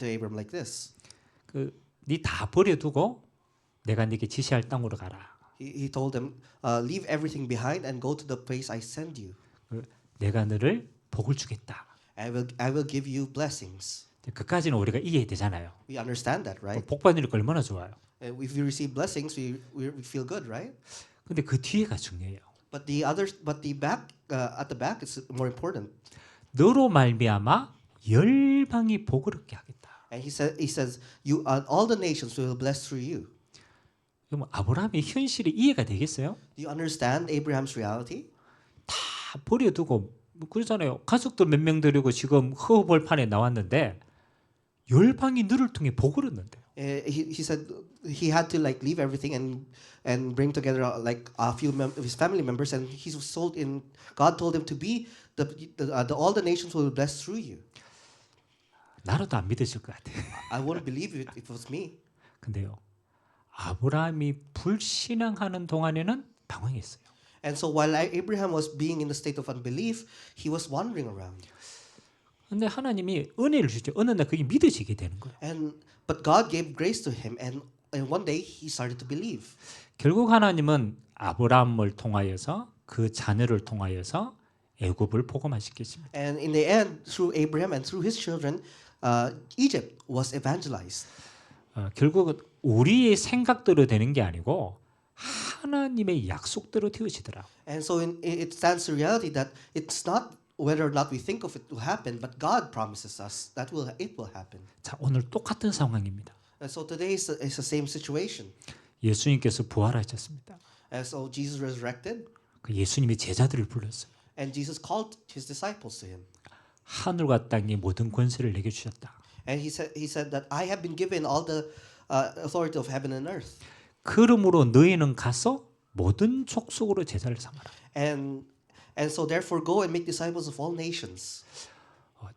to Abram like this. 네 다 버려두고 내가 네게 지시할 땅으로 가라. He told them, leave everything behind and go to the place I send you. 내가 너를 복을 주겠다. I will give you blessings. 그까지는 우리가 이해되잖아요. We understand that, right? 복 받으니까 얼마나 좋아요. If we receive blessings, we feel good, right? 근데 그 뒤에가 중요해요. But the back at the back is more important. 너로 말미암아 열방이 복을 얻게 하겠다. And he says, you all the nations will bless through you. 그럼 아브라함의 현실이 이해가 되겠어요? Do you understand Abraham's reality? 다 버려두고 그러잖아요. 가족들 몇 명 데리고 지금 허벌판에 나왔는데 열방이 너를 통해 복을 얻는데요. He said he had to like leave everything and bring together like a few of his family members, and he was sold in. God told him to be all the nations will be blessed through you. 나라도 안 믿으실 것 같아요. I wouldn't believe it if it was me. 근데요, 아브라함이 불신앙하는 동안에는 방황했어요. And so while Abraham was being in the state of unbelief, he was wandering around. 근데 하나님이 은혜를 주죠. 어느 날 그게 믿어지게 되는 거예요. But God gave grace to him, and one day he started to believe. 결국 하나님은 아브라함을 통하여서 그 자녀를 통하여서 애굽을 복음화시켰습니다. And in the end, through Abraham and through his children, Egypt was evangelized. 결국은 우리의 생각대로 되는 게 아니고 하나님의 약속대로 되어지더라. And so it stands to reality that it's not whether or not we think of it to happen, but God promises us that it will happen. 자, 오늘 똑같은 상황입니다. And so today is the same situation. 예수님께서 부활하셨습니다. And so Jesus resurrected, 그 예수님이 제자들을 불렀어요. and Jesus called his disciples to him. 하늘과 땅의 모든 권세를 내게 주셨다. And he said that I have been given all the authority of heaven and earth. 그러므로 너희는 가서 모든 족속으로 제자를 삼아라. And so therefore go and make disciples of all nations.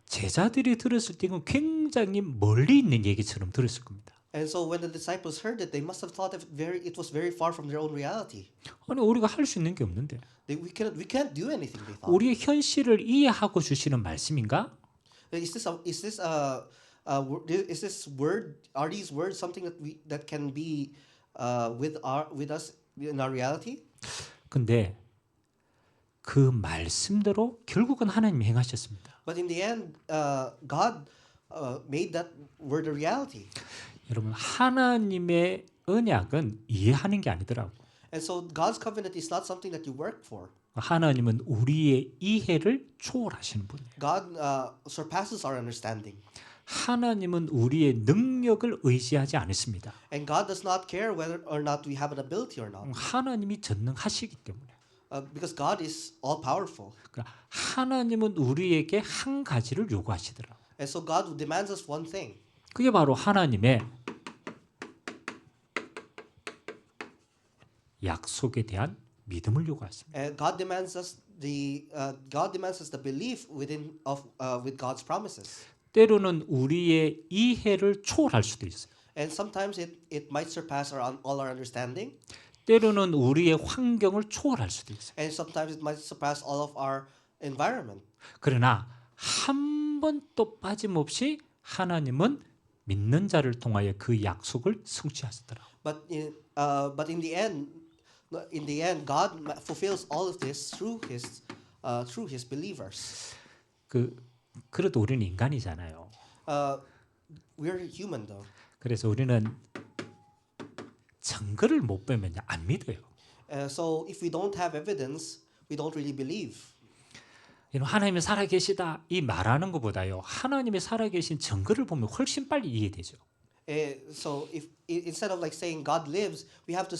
제자들이 들었을 때 이건 굉장히 멀리 있는 얘기처럼 들었을 겁니다. And so when the disciples heard it, they must have thought it was very far from their own reality. 아니 우리가 할 수 있는 게 없는데. We can't do anything, they thought. 우리의 현실을 이해하고 주시는 말씀인가? Is this word? Are these words something that can be with us in our reality? 근데 그 말씀대로 결국은 하나님이 행하셨습니다. But in the end, God made that word a reality. 여러분 하나님의 언약은 이해하는 게 아니더라고. And so God's covenant is not something that you work for. 하나님은 우리의 이해를 초월하시는 분이에요. God surpasses our understanding. 하나님은 우리의 능력을 의지하지 않습니다. And God does not care whether or not we have an ability or not. 하나님이 전능하시기 때문에. Because God is all powerful. 그러니까 하나님은 우리에게 한 가지를 요구하시더라고요. And so God demands us one thing. 그게 바로 하나님의 약속에 대한 믿음을 요구하십니다. And God demands us the belief with God's promises. 때로는 우리의 이해를 초월할 수도 있어요. And sometimes it might surpass all our understanding. 때로는 우리의 환경을 초월할 수도 있어요. And sometimes it might surpass all of our environment. 그러나 한 번도 빠짐없이 하나님은 믿는 자를 통하여 그 약속을 성취하시더라. But in the end, God fulfills all of this through His believers. 그래도 우리는 인간이잖아요. We're human though. 그래서 우리는 증거를 못 보면 안 믿어요. So if we don't have evidence, we don't really believe. 하나님이 살아계시다 이 말하는 것보다요. 하나님이 살아계신 증거를 보면 훨씬 빨리 이해되죠. So if instead of like saying God lives, we have to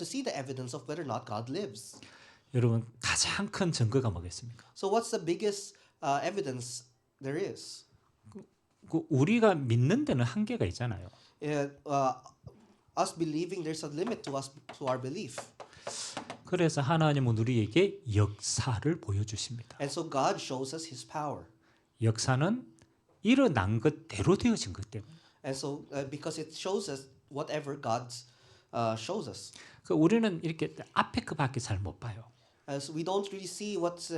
see the evidence of whether or not God lives. 여러분 가장 큰 증거가 뭐겠습니까? So what's the biggest evidence there is? 우리가 믿는 데는 한계가 있잖아요. Us believing, there's a limit to our belief. 그래서 하나님은 우리에게 역사를 보여주십니다. And so God shows us His power. 역사는 일어난 것대로 되어진 것 때문에. And so because it shows us whatever God shows us. 우리는 이렇게 앞에 그밖에 잘 못 봐요. As we don't really see what's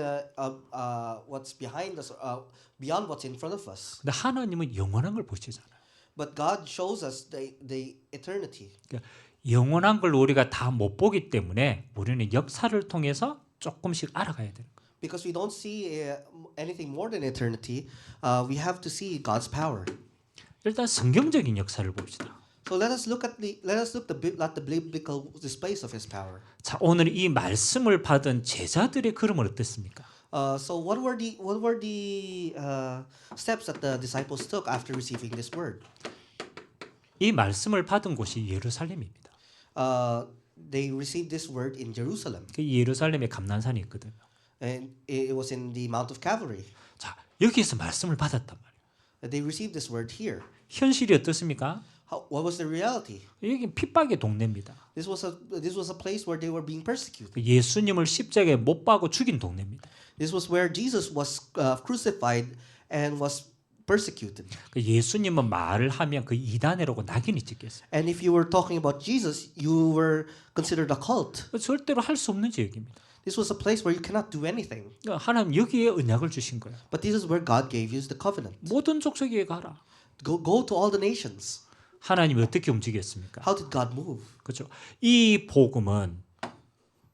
behind us, beyond what's in front of us. 근데 하나님은 영원한 걸 보시잖아요. But God shows us the eternity. 그러니까 영원한 걸 우리가 다 못 보기 때문에 우리는 역사를 통해서 조금씩 알아가야 되는 거예요. Because we don't see anything more than eternity, we have to see God's power. 일단 성경적인 역사를 봅시다. So let us look at the biblical displays of His power. 자, 오늘 이 말씀을 받은 제자들의 걸음은 어땠습니까? So what were the steps that the disciples took after receiving this word? 이 말씀을 받은 곳이 예루살렘입니다. They received this word in Jerusalem, 그 예루살렘에 감난산이 있거든요. and it was in the Mount of Calvary. 자, 여기에서 말씀을 받았단 말이에요. They received this word here. 현실이 어떻습니까? What was the reality? 여기 핍박의 동네입니다. This was a place where they were being persecuted. 예수님을 십자가에 못 박고 죽인 동네입니다. This was where Jesus was crucified and was persecuted. 예수님은 말을 하면 그 이단이라고 낙인이 찍혔어요. And if you were talking about Jesus, you were considered a cult. 절대로 할 수 없는 지역입니다. This was a place where you cannot do anything. 하나님 여기에 언약을 주신 거예요. But this is where God gave you the covenant. 모든 족속에 가라. Go to all the nations. 하나님이 어떻게 움직였습니까? How did God move? 그렇죠. 이 복음은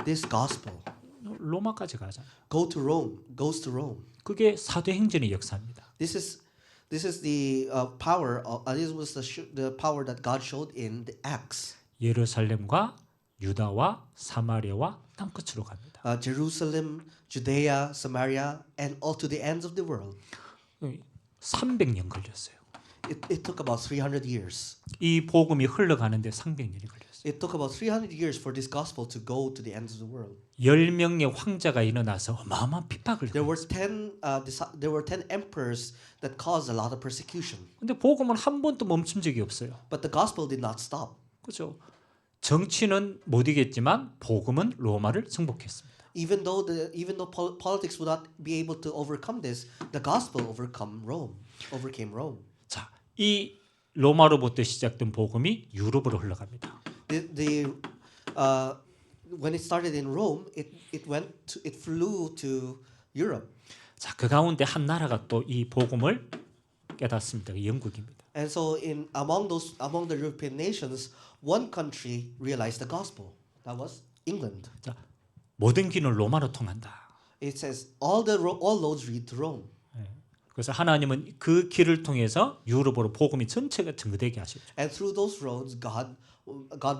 This gospel 로마까지 가잖아요. goes to Rome. 그게 사도행전의 역사입니다. This is the power. This was the power that God showed in the Acts. 예루살렘과 유다와 사마리아와 땅끝으로 갑니다. Jerusalem, Judea, Samaria, and all to the ends of the world. 300년 걸렸어요. It took about 300 years. 이 복음이 흘러가는데 300년이 걸렸어요. It took about 300 years for this gospel to go to the ends of the world. 10명의 황제가 일어나서 어마어마한 핍박을 There were 10 emperors that caused a lot of persecution. 근데 복음은 한 번도 멈춘 적이 없어요. But the gospel did not stop. 그렇죠. 정치는 못 이겼지만 복음은 로마를 정복했습니다. Even though politics would not be able to overcome this, the gospel overcame Rome. 자, 이 로마로부터 시작된 복음이 유럽으로 흘러갑니다. When it started in Rome, it flew to Europe. 자, 그 가운데 한 나라가 또 이 복음을 깨닫습니다. 영국입니다. And so among the European nations, one country realized the gospel. That was England. 자, 모든 길은 로마로 통한다. It says all roads lead to Rome. 그래서 하나님은 그 길을 통해서 유럽으로 복음이 전체가 증거되게 하셨죠. And through those roads, God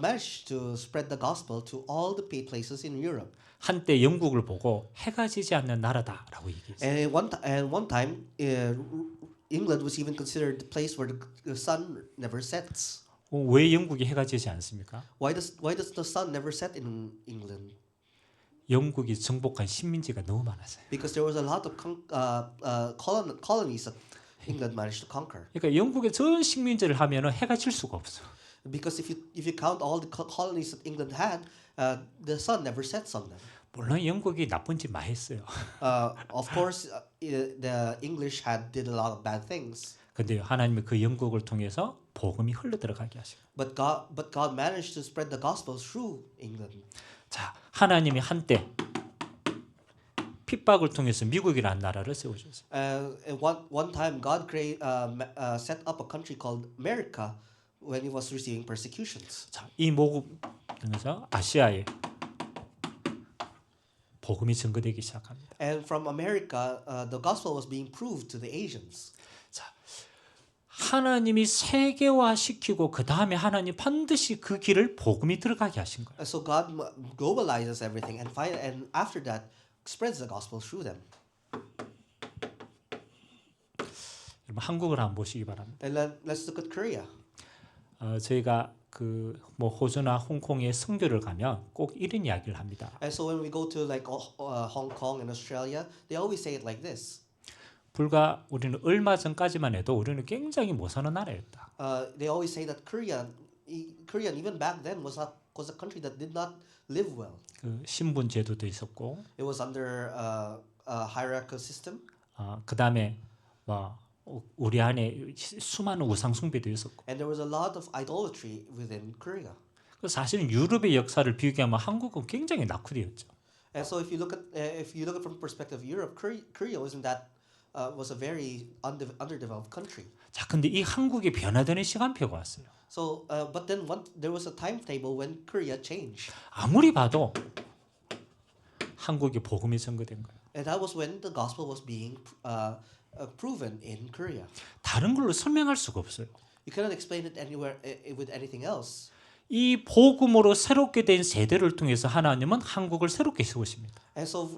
managed to spread the gospel to all the places in Europe. 한때 영국을 보고 해가 지지 않는 나라다라고 얘기했어요. And one time, England was even considered the place where the sun never sets. 왜 영국이 해가 지지 않습니까? Why does the sun never set in England? 영국이 정복한 식민지가 너무 많았어요. Because there was a lot of colonies that England managed to conquer. 그러니까 영국의 전 식민지를 하면은 해가 질 수가 없어. Because if you count all the colonies that England had, the sun never sets on them. 물론 영국이 나쁜 짓 많이 했어요. Of course, the English did a lot of bad things. 근데 하나님이 그 영국을 통해서 복음이 흘러 들어가게 하시고. But God managed to spread the gospel through England. 자, 하나님이 한때 핍박을 통해서 미국이라는 나라를 세워줬어요. One time, God set up a country called America when He was receiving persecutions. 자, 이 모금 통해서 아시아에 복음이 증거되기 시작합니다. And from America, the gospel was being proved to the Asians. 자, 하나님이 세계화시키고 그 다음에 하나님 반드시 그 길을 복음이 들어가게 하신 거예요. So God globalizes everything, and after that, spreads the gospel through them. 여러분 한국을 한번 보시기 바랍니다. And let's look at Korea. 저희가 그 뭐 호주나 홍콩에 선교를 가면 꼭 이런 이야기를 합니다. And so when we go to like Hong Kong and Australia, they always say it like this. 불과 우리는 얼마 전까지만 해도 우리는 굉장히 못 사는 나라였다. They always say that Korea even back then was a country that did not live well. 그 신분 제도도 있었고, It was under a hierarchical system. 그 다음에 뭐 우리 안에 수많은 우상 숭배도 있었고. And there was a lot of idolatry within Korea. 사실은 유럽의 역사를 비교하면 한국은 굉장히 낙후되었죠. And so if you look at from the perspective of Europe, Korea wasn't that was a very underdeveloped country. 자, 근데 이 한국이 변화되는 시간표가 왔어요. So, but then there was a timetable when Korea changed, 아무리 봐도 한국이 복음이 선거된 거예요. and that was when the gospel was being proven in Korea. 다른 걸로 설명할 수가 없어요. You cannot explain it anywhere with anything else. 이 복음으로 새롭게 된 세대를 통해서 하나님은 한국을 새롭게 세우십니다. And so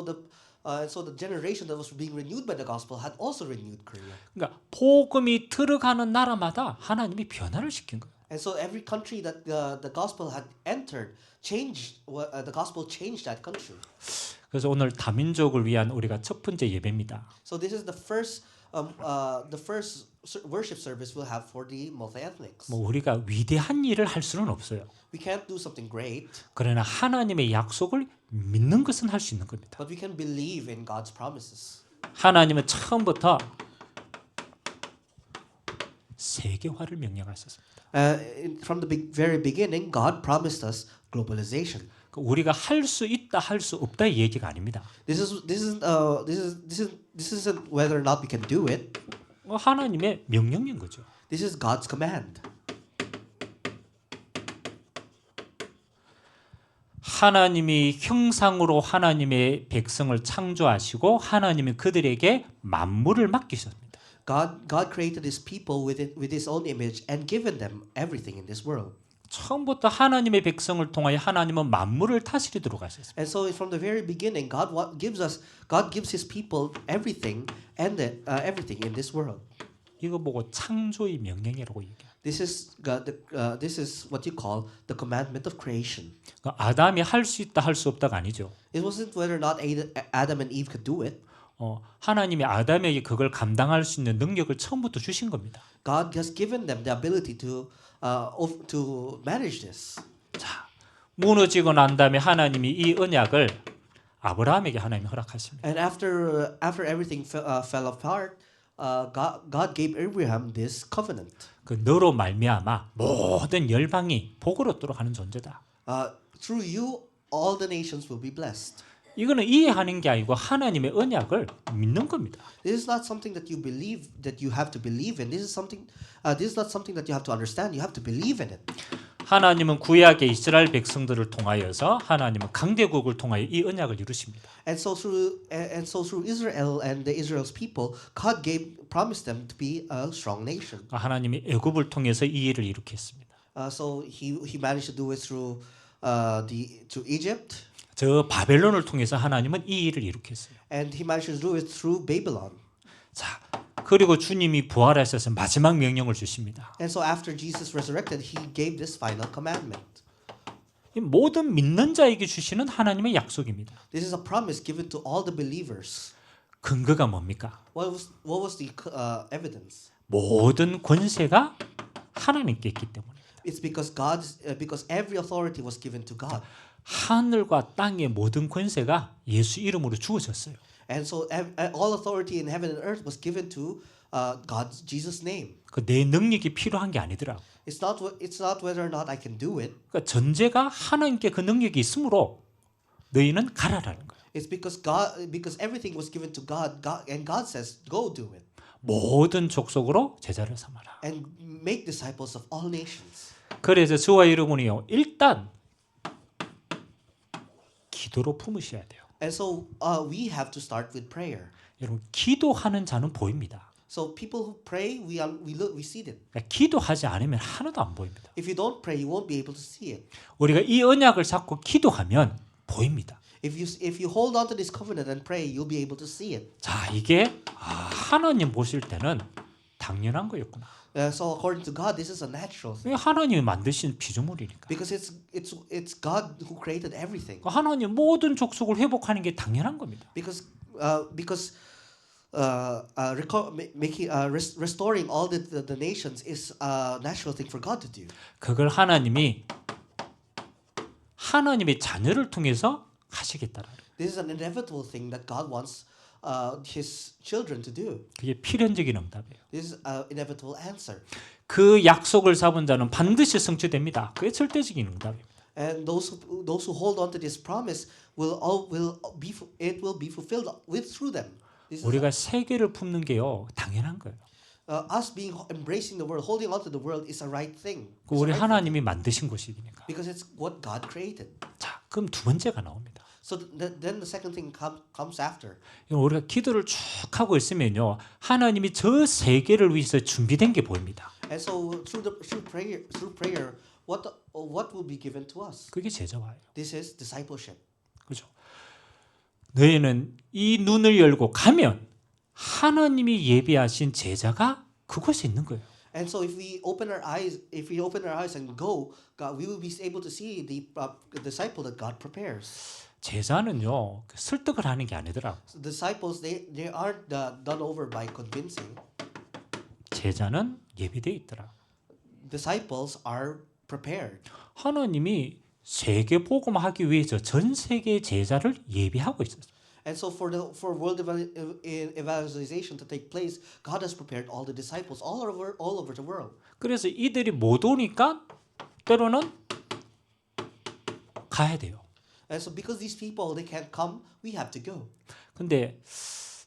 the generation that was being renewed by the gospel had also renewed Korea. 그러니까 복음이 들어가는 나라마다 하나님이 변화를 시킨 거예요. And so every country that the gospel had entered changed. The gospel changed that country. 그래서 오늘 다민족을 위한 우리가 첫 번째 예배입니다. So this is the first worship service we'll have for the multi-ethnics. 뭐 우리가 위대한 일을 할 수는 없어요. We can't do something great, 그러나 하나님의 약속을 믿는 것은 할 수 있는 겁니다. but we can believe in God's promises. 하나님은 처음부터 세계화를 명령하셨습니다. From the very beginning, God promised us globalization. 우리가 할 수 있다, 할 수 없다 이 얘기가 아닙니다. This isn't whether or not we can do it. 하나님의 명령인 거죠. This is God's command. 하나님이 형상으로 하나님의 백성을 창조하시고 하나님이 그들에게 만물을 맡기셨습니다. God created His people with His own image and given them everything in this world. 처음부터 하나님의 백성을 통하여 하나님은 만물을 다스리도록 하셨습니다. And so from the very beginning, God gives His people everything and everything in this world. 이거 보고 창조의 명령이라고 얘기해요. This is what you call the commandment of creation. 아담이 할 수 있다, 할 수 없다가 아니죠. It wasn't whether or not Adam and Eve could do it. 하나님이 아담에게 그걸 감당할 수 있는 능력을 처음부터 주신 겁니다. God has given them the ability to manage this. 자, 무너지고 난 다음에 하나님이 이 언약을 아브라함에게 하나님이 허락하십니다. And after everything fell apart, God gave Abraham this covenant. 그 너로 말미암아 모든 열방이 복을 얻도록 하는 존재다. Through you, all the nations will be blessed. 이거는 이해하는 게 아니고 하나님의 언약을 믿는 겁니다. This is not something that you believe that you have to believe in. This is not something that you have to understand. You have to believe in it. 하나님은 구약의 이스라엘 백성들을 통하여서 하나님은 강대국을 통하여 이 언약을 이루십니다. And so through Israel and the Israel's people, God promised them to be a strong nation. 하나님이 애굽을 통해서 이 일을 이룩했습니다. So he managed to do it through Egypt. 저 바벨론을 통해서 하나님은 이 일을 이룩했어요. And he managed to do it through Babylon. 자, 그리고 주님이 부활하셔서 마지막 명령을 주십니다. And so after Jesus resurrected, he gave this final commandment. 이 모든 믿는 자에게 주시는 하나님의 약속입니다. This is a promise given to all the believers. 근거가 뭡니까? What was the evidence? 모든 권세가 하나님께 있기 때문입니다. It's because every authority was given to God. 하늘과 땅의 모든 권세가 예수 이름으로 주어졌어요. And so all authority in heaven and earth was given to Jesus' name. 그 내 능력이 필요한 게 아니더라. It's not whether or not I can do it. 그러니까 전제가 하나님께 그 능력이 있으므로 너희는 가라라는 거예요. It's because everything was given to God, and God says, "Go do it." 모든 족속으로 제자를 삼아라. And make disciples of all nations. 그래서 저와 여러분이요 일단 기도로 품으셔야 돼요. And so we have to start with prayer. 여러분 기도하는 자는 보입니다. So people who pray, we see them. 그러니까 기도하지 않으면 하나도 안 보입니다. If you don't pray, you won't be able to see it. 우리가 이 언약을 잡고 기도하면 보입니다. If you hold on to this covenant and pray, you'll be able to see it. 자, 이게 하나님 보실 때는 당연한 거였구나. So according to God, this is a natural thing. 하나님이 만드신 피조물이니까. Because it's God who created everything. 하나님 모든 족속을 회복하는 게 당연한 겁니다. Because restoring all the nations is a natural thing for God to do. 그걸 하나님이 하나님의 자녀를 통해서 하시겠다라. This is an inevitable thing that God wants His children to do. 그게 필연적인 응답이에요. This is an inevitable answer. 그 약속을 잡은 자는 반드시 성취됩니다. 그게 절대적인 응답입니다. And those who hold on to this promise it will be fulfilled through them. This is 우리가 세계를 품는 게요 당연한 거예요. us being embracing the world, holding on to the world is a right thing. 그 It's a 우리 right thing 하나님이 만드신 것이니까. because it's what God created. 자, 그럼 두 번째가 나옵니다. So then the second thing comes after. 우리가 기도를 쭉 하고 있으면요 하나님이 저 세계를 위해서 준비된 게 보입니다. And so through prayer, what will be given to us? 그게 제자화예요. This is discipleship. 그렇죠. 너희는 이 눈을 열고 가면 하나님이 예비하신 제자가 그곳에 있는 거예요. And so if we open our eyes and go, God, we will be able to see the disciple that God prepares. 제자는요 설득을 하는 게 아니더라고. So disciples, they aren't done over by convincing. 제자는 예비돼 있더라. Disciples are prepared. 하나님이 세계 복음하기 위해서 전 세계 제자를 예비하고 있었어요. And so for world evangelization to take place, God has prepared all the disciples all over the world. 그래서 이들이 못 오니까 때로는 가야 돼요. And so because these people they can't come, we have to go. 근데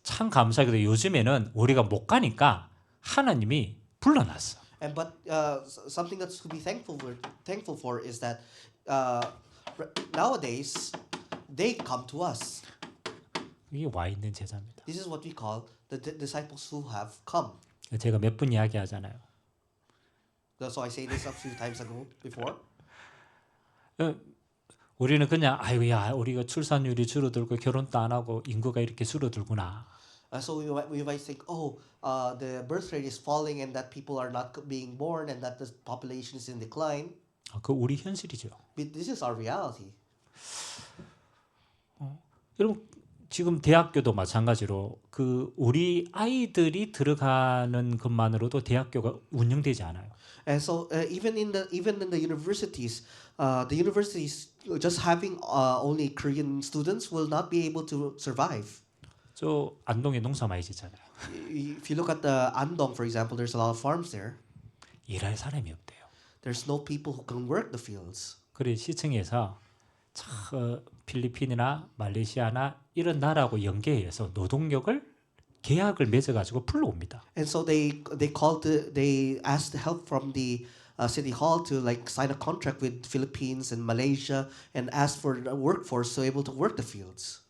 참 감사하게도 요즘에는 우리가 못 가니까 하나님이 불러놨어. And but something that's to be thankful for is that nowadays they come to us. 이게 와 있는 제자입니다. This is what we call the disciples who have come. 제가 몇 번 이야기하잖아요. So I say this a few times ago before. 우리는 그냥 아이고야 우리가 출산율이 줄어들고 결혼도 안 하고 인구가 이렇게 줄어들구나. So we might think, the birth rate is falling and that people are not being born and that the population is in decline. 그 우리 현실이죠. But this is our reality. 여러분 지금 대학교도 마찬가지로 그 우리 아이들이 들어가는 것만으로도 대학교가 운영되지 않아요. And so even in the universities, the universities just having only Korean students will not be able to survive. 저 안동에 농사 많이 짓잖아요. If you look at the Andong, for example, there's a lot of farms there. 일할 사람이 없대요. There's no people who can work the fields. 그래 시청에서 필리핀이나 말레이시아나 이런 나라하고 연계해서 노동력을 계약을 맺어가지고 불러옵니다. And so they asked help from the city hall to like sign a contract with Philippines and Malaysia and ask for a workforce to able to work the fields.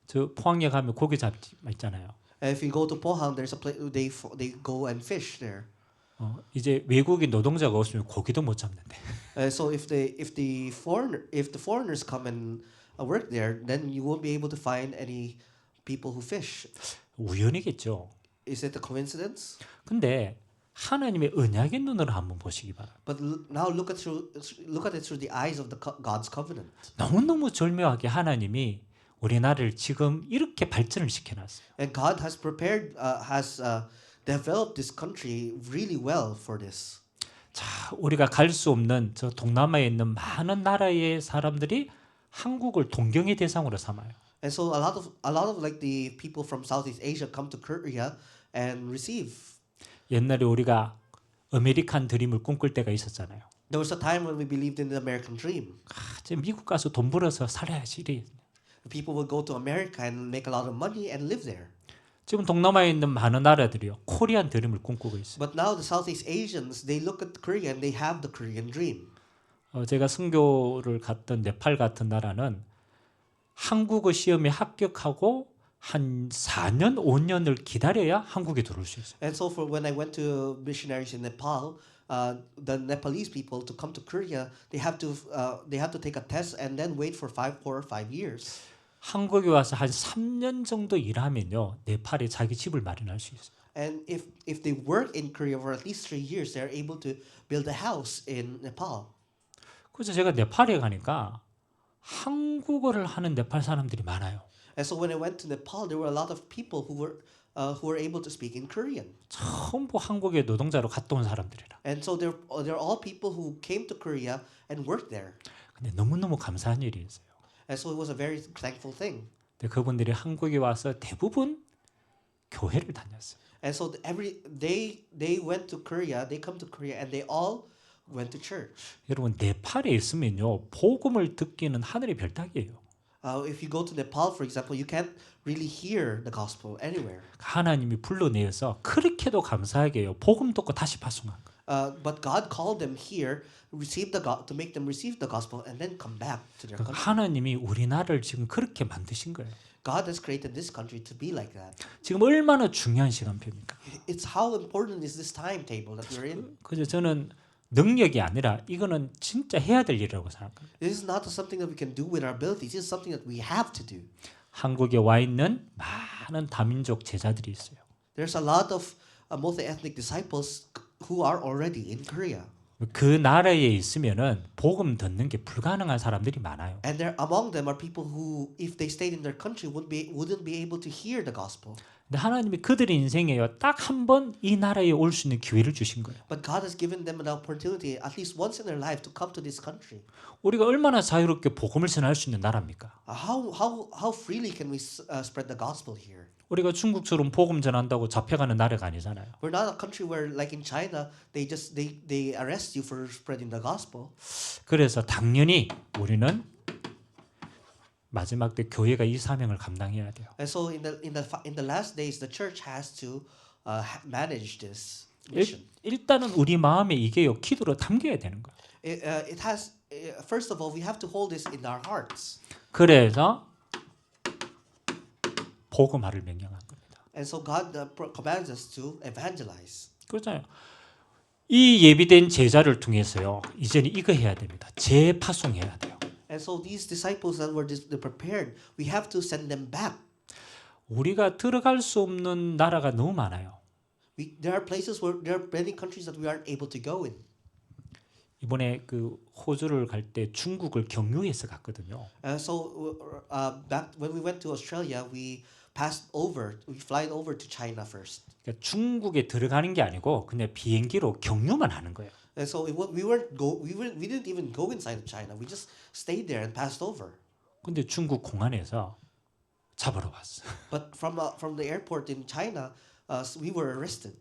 저 포항에 가면 고기잡지 있잖아요. And if you go to Pohang, there's a place they go and fish there. 이제 외국인 노동자가 없으면 고기도 못 잡는데. So if the foreigners come and work there, then you won't be able to find any people who fish. 우연이겠죠. Is it a coincidence? 근데 하나님의 언약의 눈으로 한번 보시기 바랍니다. But now look at it through the eyes of God's covenant. 너무너무 절묘하게 하나님이 우리나라를 지금 이렇게 발전을 시켜놨어요. And God has developed this country really well for this. 자, 우리가 갈 수 없는 저 동남아에 있는 많은 나라의 사람들이 한국을 동경의 대상으로 삼아요. And so a lot of like the people from Southeast Asia come to Korea and receive. 옛날에 우리가 아메리칸 드림을 꿈꿀 때가 있었잖아요. There was a time when we believed in the American dream. 이제 미국 가서 돈 벌어서 살아야지. 이래. People would go to America and make a lot of money and live there. 지금 동남아에 있는 많은 나라들이요. 코리안 드림을 꿈꾸고 있어요. But now the Southeast Asians, they look at Korea and they have the Korean dream. 제가 선교를 갔던 네팔 같은 나라는 한국어 시험에 합격하고 한 4년, 5년을 기다려야 한국에 들어올 수 있어요. And so for when I went to missionaries in Nepal, the Nepalese people to come to Korea, they have to take a test and then wait for 4 or 5 years. 한국에 와서 한 3년 정도 일하면요. 네팔에 자기 집을 마련할 수 있어요. And if they work in Korea for at least 3 years, they're able to build a house in Nepal. 그래서 제가 네팔에 가니까 한국어를 하는 네팔 사람들이 많아요. And so when I went to Nepal, there were a lot of people who were able to speak in Korean. 전부 한국에 노동자로 갔다 온 사람들이라. And so they're all people who came to Korea and worked there. 근데 너무너무 감사한 일이었어요. And so it was a very thankful thing. 근데 그분들이 한국에 와서 대부분 교회를 다녔어요. And so they went to Korea, they come to Korea and they all went to church. 여러분 네팔에 있으면요 복음을 듣기는 하늘의 별따기예요. If you go to Nepal, for example, you can't really hear the gospel anywhere. 하나님이 불러내어서 그렇게도 감사하게요 복음 듣고 다시 파송한 거예요. But God called them here, to make them receive the gospel, and then come back to their 그러니까 country. 하나님이 우리나라를 지금 그렇게 만드신 거예요. God has created this country to be like that. 지금 얼마나 중요한 시간표입니까? It's how important is this timetable that we're in. 그래서 저는 능력이 아니라 이거는 진짜 해야 될 일이라고 생각합니다. This is not something that we can do with our abilities. This is something that we have to do. 한국에 와 있는 많은 다민족 제자들이 있어요. There's a lot of multi-ethnic disciples who are already in Korea. 그 나라에 있으면은 복음 듣는 게 불가능한 사람들이 많아요. And there among them are people who, if they stayed in their country, wouldn't be able to hear the gospel. 근데 하나님이 그들의 인생에요 딱 한 번 이 나라에 올 수 있는 기회를 주신 거예요. But God has given them an opportunity, at least once in their life, to come to this country. 우리가 얼마나 자유롭게 복음을 전할 수 있는 나라입니까? How freely can we spread the gospel here? 우리가 중국처럼 복음 전한다고 잡혀가는 나라가 아니잖아요. We're not a country where, like in China, they arrest you for spreading the gospel. 그래서 당연히 우리는 마지막 때 교회가 이 사명을 감당해야 돼요. And so in the last days, the church has to manage this mission. 일단은 우리 마음에 이게요 기도로 담겨야 되는 거예요. It has first of all, we have to hold this in our hearts. 그래서 복음화를 명령한 겁니다. And so God commands us to evangelize. 그렇잖아요. 이 예비된 제자를 통해서요 이제는 이거 해야 됩니다. 재파송해야 돼요. And so these disciples that were prepared, we have to send them back. 우리가 들어갈 수 없는 나라가 너무 많아요. There are places where there are many countries that we aren't able to go in. 이번에 그 호주를 갈 때 중국을 경유해서 갔거든요. So back when we went to Australia, we flied over to China first. 그러니까 중국에 들어가는 게 아니고 그냥 비행기로 경유만 하는 거예요. And so we didn't even go inside of China. We just stayed there and passed over. 근데 중국 공안에서 잡으러 왔어. But from the airport in China, we were arrested.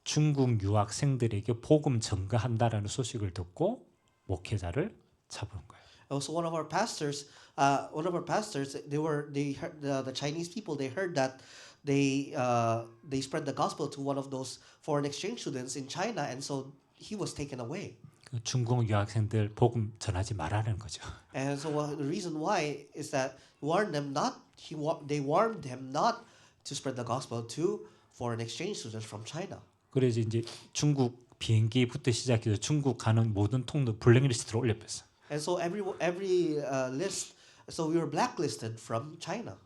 중국 유학생들에게 복음 전가한다라는 소식을 듣고 목회자를 잡은 거예요. Also, one of our pastors, they heard the Chinese people. They heard that they spread the gospel to one of those foreign exchange students in China, and so he was taken away. 그 중국 유학생들 복음 전하지 말라는 거죠. And so the reason why is that they warned them not to spread the gospel to foreign exchange students from China. 그래서 이제 중국 비행기부터 시작해서 중국 가는 모든 통도 블랙리스트로 올려버렸어. And so every list, so we were blacklisted from China.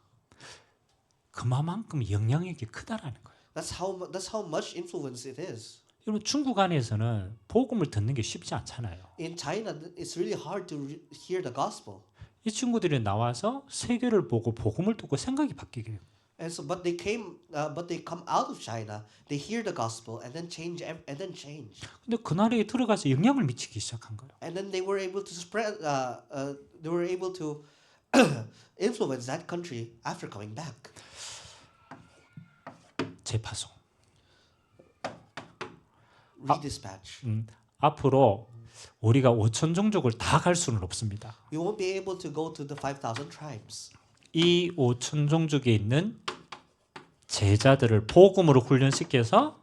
그만큼 영향력이 크다라는 거예요. That's how much influence it is. 여러분 중국 안에서는 복음을 듣는 게 쉽지 않잖아요. In China, it's really hard to hear the gospel. 이 친구들이 나와서 세계를 보고 복음을 듣고 생각이 바뀌게 돼요. And so, but they come out of China. They hear the gospel and then change. 근데 그 나라에 들어가서 영향을 미치기 시작한 거예요. And then they were able to spread. They were able to influence that country after coming back. 재파송. Redispatch. 앞으로 우리가 5천 종족을 다 갈 수는 없습니다. We won't be able to go to the 5,000 tribes. 이 5천 종족에 있는 제자들을 복음으로 훈련시켜서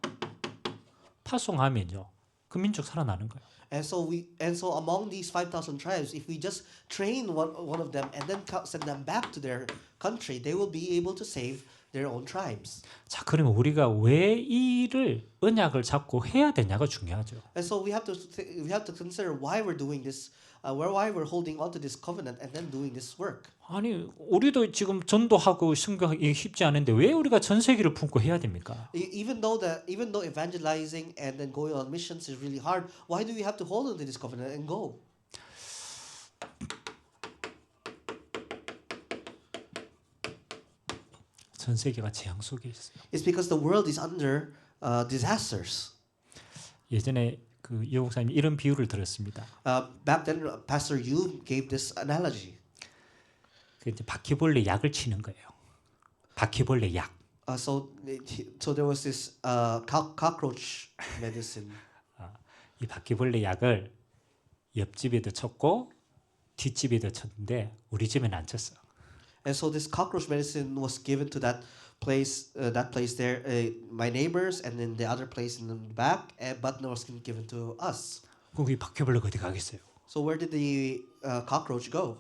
파송하면요, 그 민족 살아나는 거예요. And so among these 5,000 tribes, if we just train one of them and then send them back to their country, they will be able to save their own tribes. 자, 그러면 우리가 왜 이를 언약을 잡고 해야 되냐가 중요하죠. And so we have to consider why we're doing this, why we're holding on to this covenant and then doing this work. 아니, 우리도 지금 전도하고 선교하기 쉽지 않은데 왜 우리가 전 세계를 품고 해야 됩니까? Even though evangelizing and then going on missions is really hard, why do we have to hold on to this covenant and go? 전 세계가 재앙 속에 있어요. It's because the world is under disasters. 예전에 그 유 목사님이 이런 비유를 들었습니다. Back then, Pastor Yu gave this analogy. 그 이제 바퀴벌레 약을 치는 거예요. 바퀴벌레 약. So there was this cockroach medicine. 이 바퀴벌레 약을 옆집에도 쳤고 뒷집에도 쳤는데 우리 집에는 안 쳤어. And so this cockroach medicine was given to that place there, my neighbors, and then the other place in the back, but no was given to us. 그럼 이 바퀴벌레가 어디 가겠어요? So where did the cockroach go?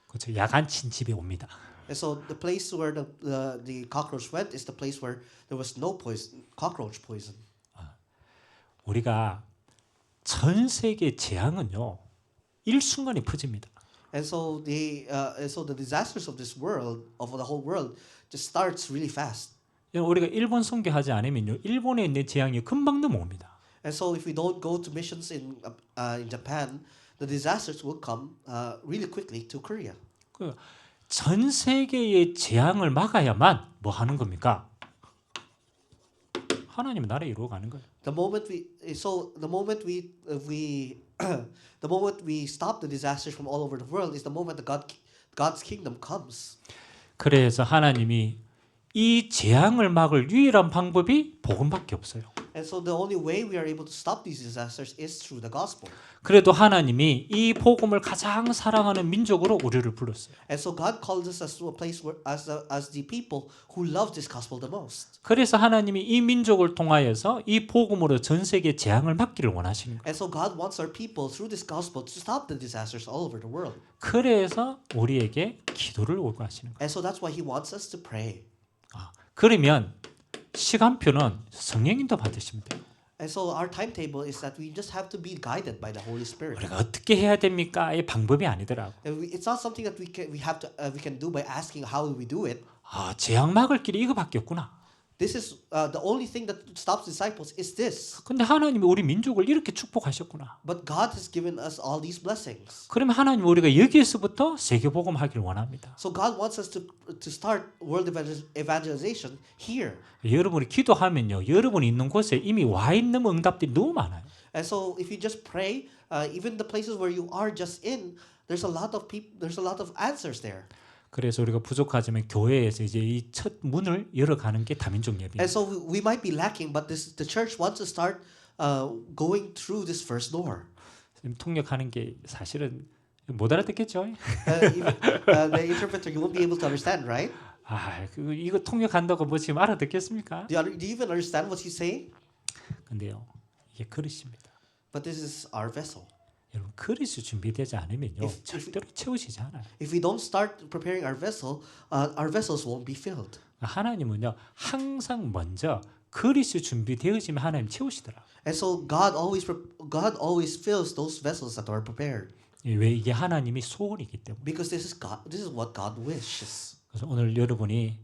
그렇죠. 약 안 친 집에 옵니다. And so the place where the cockroach went is the place where there was no poison, cockroach poison. 우리가 전 세계 재앙은요 일순간에 퍼집니다. And so the disasters of this world, of the whole world, just starts really fast. 우리가 일본 선교하지 않으면요 일본에 있는 재앙이 금방 넘어옵니다. And so if we don't go to missions in Japan, the disasters will come really quickly to Korea. 전 세계의 재앙을 막아야만 뭐 하는 겁니까? 하나님의 나라 이루어가는 거예요. The moment we stop the disasters from all over the world is the moment that God's kingdom comes. 그래서 하나님이 이 재앙을 막을 유일한 방법이 복음밖에 없어요. And so the only way we are able to stop these disasters is through the gospel. 그래도 하나님이 이 복음을 가장 사랑하는 민족으로 우리를 불렀어요. And so God calls us to a place where, as the people who love this gospel the most. 그래서 하나님이 이 민족을 통하여서 이 복음으로 전 세계 재앙을 막기를 원하시는 거예요. And so God wants our people through this gospel to stop the disasters all over the world. 그래서 우리에게 기도를 요구하시는 거예요. And so that's why He wants us to pray. 그러면 시간표는 성령님도 받으시면 돼요. And so our timetable is that we just have to be guided by the Holy Spirit. 우리가 어떻게 해야 됩니까? 이 방법이 아니더라고. And it's not something that we can do by asking how do we do it. 재앙 막을 길이 이거밖에 없구나. This is the only thing that stops disciples is this. 근데 하나님이 우리 민족을 이렇게 축복하셨구나. But God has given us all these blessings. 그러면 하나님 우리가 여기에서부터 세계복음 하기를 원합니다. So God wants us to start world evangelization here. 여러분이 기도하면요, 여러분이 있는 곳에 이미 와 있는 응답들이 너무 많아요. And so if you just pray, even the places where you are just in, there's a lot of people, there's a lot of answers there. 그래서 우리가 부족하지만 교회에서 이제 이 첫 문을 열어가는 게 다민족 예배예요. And so we might be lacking, but the church wants to start going through this first door. 통역하는 게 사실은 못 알아듣겠죠. The interpreter, you won't be able to understand, right? 이거 통역한다고 뭐 지금 알아듣겠습니까? Do you even understand what he's saying? 근데요, 이게 그릇입니다. But this is our vessel. 여러분 그릇이 준비되지 않으면요, 절대로 채우시지 않아요. If we don't start preparing our vessels won't be filled. 하나님은요, 항상 먼저 그릇이 준비되어지면 하나님 채우시더라. And so God always fills those vessels that are prepared. 왜 이게 하나님이 소원이기 때문에. Because this is what God wishes. 그래서 오늘 여러분이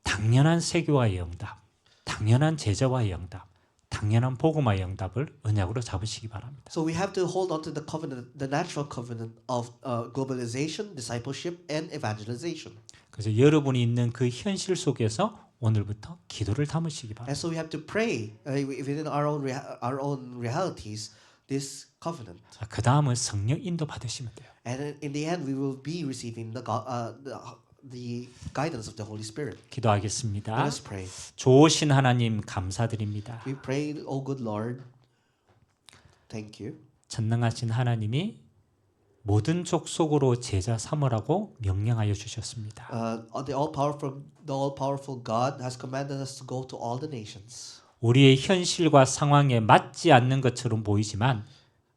당연한 세교와의 응답, 당연한 제자와의 응답, 당연한 복음화의 응답을 언약으로 잡으시기 바랍니다. So we have to hold on to the covenant, the natural covenant of globalization, discipleship, and evangelization. 그래서 여러분이 있는 그 현실 속에서 오늘부터 기도를 담으시기 바랍니다. And so we have to pray within our own realities this covenant. 그 다음은 성령 인도 받으시면 돼요. And in the end, we will be receiving the guidance of the Holy Spirit. 기도하겠습니다. Let us pray. 좋으신 하나님 감사드립니다. We pray, O good Lord, thank you. 전능하신 하나님이 모든 족속으로 제자 삼으라고 명령하여 주셨습니다. The all-powerful God has commanded us to go to all the nations. 우리의 현실과 상황에 맞지 않는 것처럼 보이지만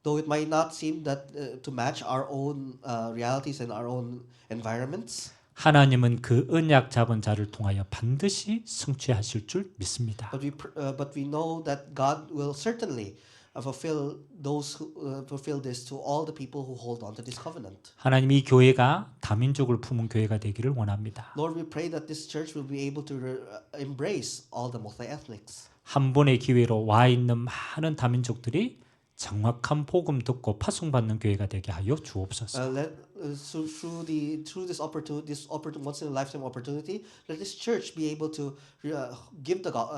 Though it might not seem that to match our own realities and our own environments, 하나님은 그 언약 잡은 자를 통하여 반드시 성취하실 줄 믿습니다. but we know that God will certainly fulfill this to all the people who hold on to this covenant. 하나님 이 교회가 다민족을 품은 교회가 되기를 원합니다. Lord, we pray that this church will be able to embrace all the multi-ethnics. 한 번의 기회로 와 있는 많은 다민족들이 정확한 복음 듣고 파송받는 교회가 되게 하여 주옵소서. Through this once in a lifetime opportunity, let this church be able to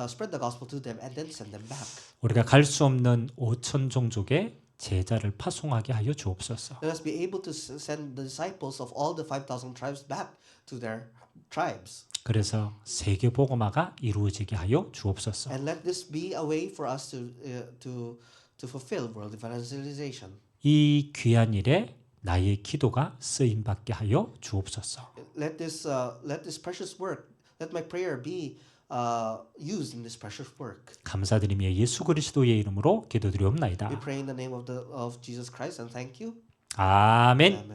spread the gospel to them and then send them back. 우리가 갈 수 없는 5천 종족의 제자를 파송하게 하여 주옵소서. Let us be able to send the disciples of all the 5,000 tribes back to their tribes. 그래서 세계 복음화가 이루어지게 하여 주옵소서. And let this be a way for us to to fulfill world evangelization. 이 귀한 일에 나의 기도가 쓰임 받게 하여 주옵소서. Let this precious work, let my prayer be used in this precious work. 감사드리며 예수 그리스도의 이름으로 We 기도드리옵나이다. pray in the name of Jesus Christ and thank you. 아멘. Amen.